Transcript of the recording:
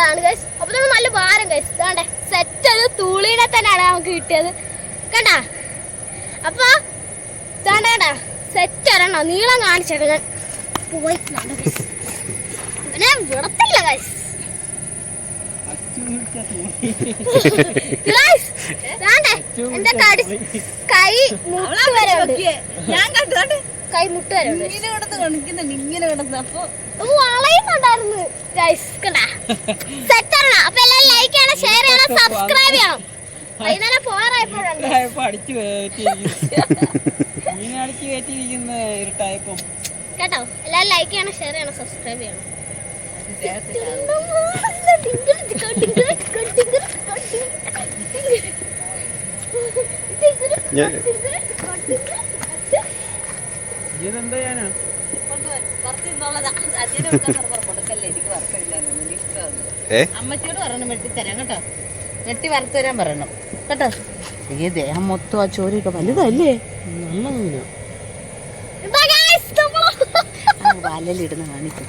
കിട്ടിയതാണ് ഗൈസ്. അപ്പൊ നമ്മൾ നല്ല ഭാരം ഗൈസ്. ഇതാണ്ടേ സെറ്റ് ഒരു തുളീനെ തന്നെയാണ് നമുക്ക് കിട്ടിയത് കണ്ടാ. അപ്പൊ ഇതാണ്ടാ സെറ്റ് ഒരെണ്ണോ നീളം കാണിച്ചേക്കാം ഞാൻ പോയി. ഇവനെ വിടത്തില്ല ഗൈസ്. എന്റെ കൈ മുട്ട് വരെ ഞാൻ കണ്ടു. കൈ മുട്ട് വരെ ഇങ്ങനെ കിടന്നു. അപ്പൊ വളയുന്നുണ്ടായിരുന്നു ഗൈസ് കണ്ടാ. സെറ്റ് ആണ്. അപ്പൊ എല്ലാവരും ലൈക്ക് ചെയ്യണം, ഷെയർ ചെയ്യണം, സബ്സ്ക്രൈബ് ചെയ്യണം. വൈകുന്നേരം പോകാറായപ്പോഴുണ്ട് കേട്ടോ. എല്ലാവരും ലൈക്ക് ചെയ്യണം, ഷെയർ ചെയ്യണം, സബ്സ്ക്രൈബ് ചെയ്യണം. അമ്മച്ചോട് പറയണം വെട്ടിത്തരാം കേട്ടോ. വെട്ടി വറുത്തരാൻ പറയണം കേട്ടോ. ഈ ദേഹം മൊത്തം ആ ചോരയൊക്കെ വലുതല്ലേ. വലലിടുന്ന കാണിക്കും.